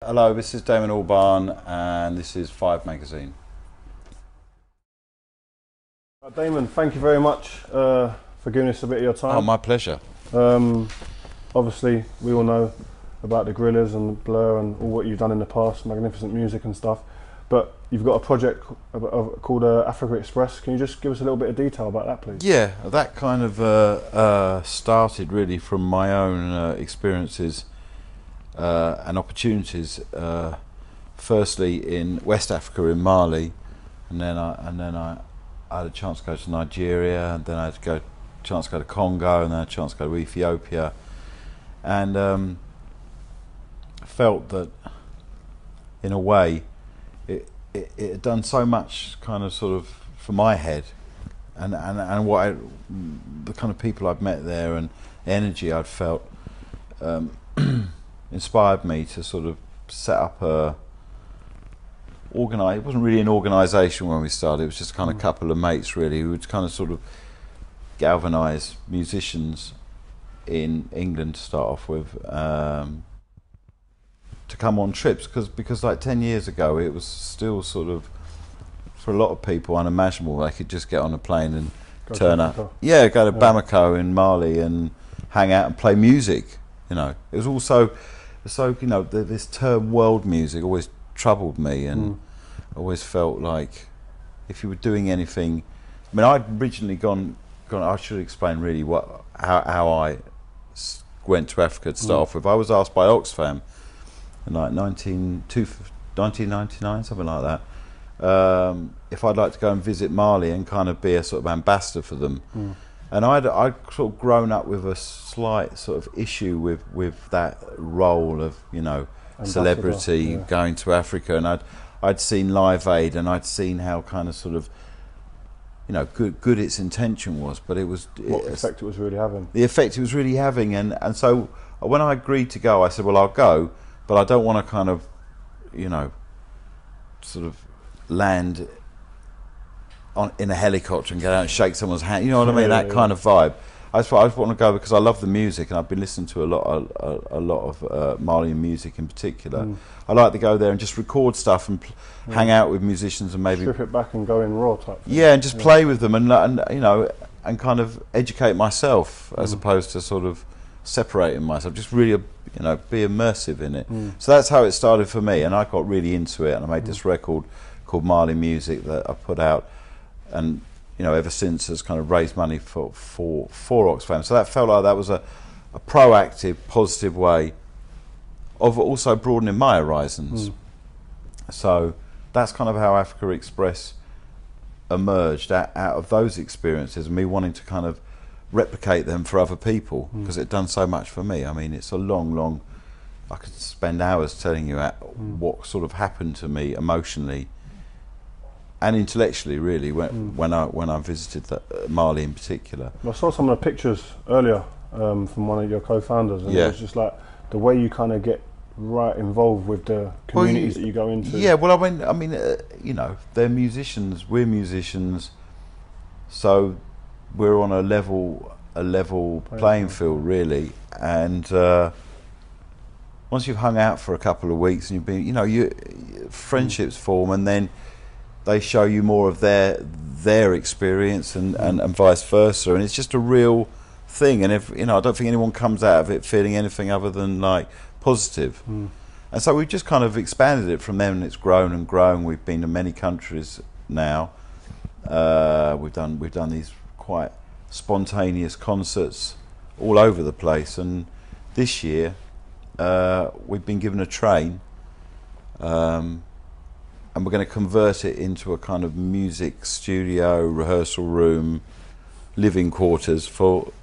Hello, this is Damon Albarn and this is 5 Magazine. Damon, thank you very much for giving us a bit of your time. Oh, my pleasure. Obviously, we all know about the Gorillas and Blur and all what you've done in the past, magnificent music and stuff. But you've got a project called Africa Express. Can you just give us a little bit of detail about that, please? Yeah, that kind of started really from my own experiences and opportunities. Firstly in West Africa, in Mali, and then I had a chance to go to Nigeria, and then I had a chance to go to Congo, and then I had a chance to go to Ethiopia, and felt that in a way it had done so much kind of sort of for my head, and what the kind of people I'd met there and the energy I'd felt inspired me to sort of set up it wasn't really an organisation when we started, it was just kind of a couple of mates really who would kind of sort of galvanise musicians in England to start off with, to come on trips, because like 10 years ago it was still sort of, for a lot of people, unimaginable they could just get on a plane and turn up. Yeah, go to Bamako in Mali and hang out and play music. You know, it was also so, you know, this term world music always troubled me, and always felt like if you were doing anything, I mean, I'd originally gone. I should explain really how I went to Africa to start off with. I was asked by Oxfam in like 1999, something like that, if I'd like to go and visit Mali and kind of be a sort of ambassador for them. And I'd sort of grown up with a slight sort of issue with that role of, you know, celebrity going to Africa, and I'd seen Live Aid, and I'd seen how kind of sort of, you know, good its intention was, but it was what effect it was really having. The effect it was really having, and so when I agreed to go, I said, well, I'll go, but I don't want to kind of, you know, sort of land in a helicopter and get out and shake someone's hand, you know what I mean, that kind of vibe. I just want to go because I love the music, and I've been listening to a lot of Malian music in particular. I like to go there and just record stuff and hang out with musicians and maybe strip it back and go in raw type thing. Yeah, and just play with them, and you know, and kind of educate myself as opposed to sort of separating myself. Just really, you know, be immersive in it. So that's how it started for me, and I got really into it, and I made this record called Mali Music that I put out, and you know, ever since has kind of raised money for Oxfam. So that felt like that was a proactive, positive way of also broadening my horizons. So that's kind of how Africa Express emerged out of those experiences, and me wanting to kind of replicate them for other people, because it done so much for me. I mean, it's a long, I could spend hours telling you what sort of happened to me emotionally and intellectually, really, when I visited Mali in particular. I saw some of the pictures earlier from one of your co-founders, and it was just like the way you kind of get right involved with the communities that you go into. Yeah, well, I mean, you know, they're musicians, we're musicians, so we're on a level playing field, really. And once you've hung out for a couple of weeks and you've been, you know, friendships form, and then they show you more of their experience, and vice versa, and it's just a real thing. And if, you know, I don't think anyone comes out of it feeling anything other than like positive. And so we've just kind of expanded it from there, and it's grown and grown. We've been to many countries now. We've done these quite spontaneous concerts all over the place, and this year we've been given a train, and we're going to convert it into a kind of music studio, rehearsal room, living quarters for...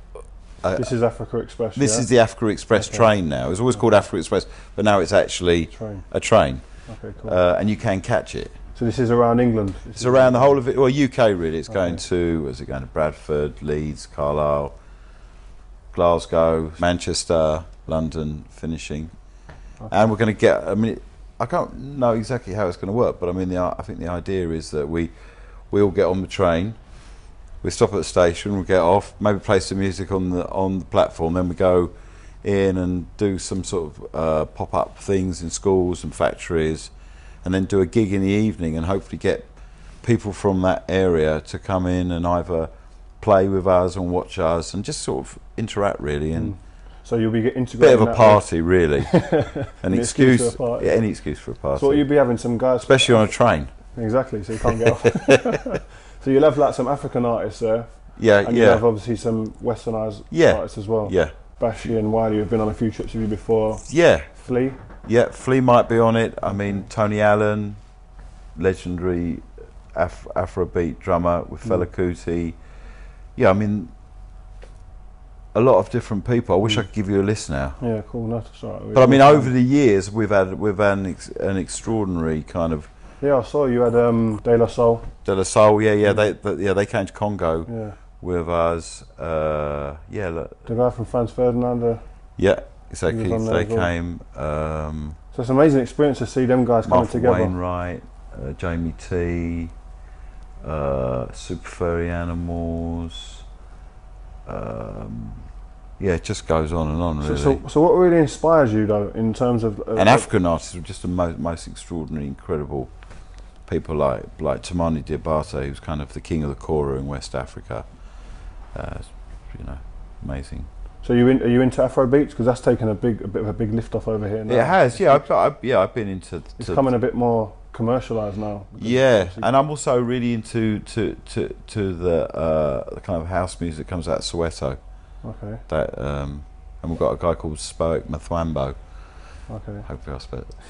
this is Africa Express, This is the Africa Express train now. It was always called Africa Express, but now it's actually a train. Okay, cool. And you can catch it. So this is around England? It's around the whole of it, well, UK really. It's going to, is it going to Bradford, Leeds, Carlisle, Glasgow, Manchester, London, finishing. And we're going to get, I mean, I can't know exactly how it's going to work, but I mean, I think the idea is that we all get on the train, we stop at the station, we get off, maybe play some music on the platform, then we go in and do some sort of pop-up things in schools and factories, and then do a gig in the evening and hopefully get people from that area to come in and either play with us and watch us and just sort of interact really. And so you'll be integrating. Bit of a party really. An excuse for a party. Yeah, any excuse for a party. So you'll be having some guys, especially on a train. Exactly, so you can't get off. So you'll have like some African artists there. Yeah, and you'll have obviously some westernised artists as well. Yeah. Bashi and Wiley have been on a few trips with you before. Yeah. Flea. Yeah, Flea might be on it. I mean, Tony Allen, legendary Afrobeat drummer with Fela Kuti. Yeah, I mean, a lot of different people. I wish I could give you a list now. Yeah, cool. No, that's all right. But I mean, over the years, we've had an extraordinary kind of. Yeah, I saw you had De La Soul. De La Soul, yeah. They came to Congo with us. The guy from France, Ferdinand. Yeah, exactly. They came. So it's an amazing experience to see them guys coming together. Wainwright, Jamie T, Super Furry Animals. Yeah, it just goes on and on, really. So what really inspires you, though, in terms of... and African artists are just the most extraordinary, incredible people like Tamani Diabate, who's kind of the king of the kora in West Africa. Amazing. So are you into Afro beats? Because that's taken a bit of a big lift off over here now. It has, yeah. I've been into... It's becoming a bit more commercialised now. Yeah, and I'm also really into the kind of house music that comes out of Soweto. Okay. And we've got a guy called Spoke Mathwambo. Okay. Hopefully I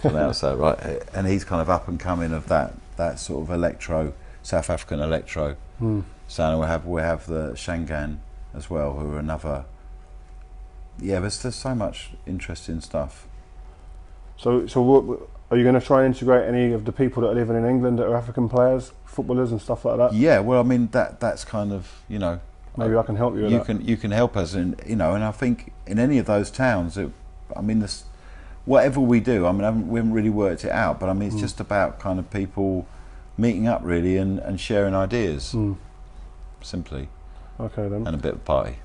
pronounced that right. And he's kind of up and coming of that sort of electro, South African electro sound. We have the Shangan as well, who are another. Yeah, there's so much interesting stuff. So what, are you going to try and integrate any of the people that are living in England that are African players, footballers and stuff like that? Yeah, well, I mean that's kind of, maybe I can help you with that. You can help us, and and I think in any of those towns, whatever we do, I mean, we haven't really worked it out, but I mean, it's just about kind of people meeting up really and sharing ideas, simply. Okay then. And a bit of party.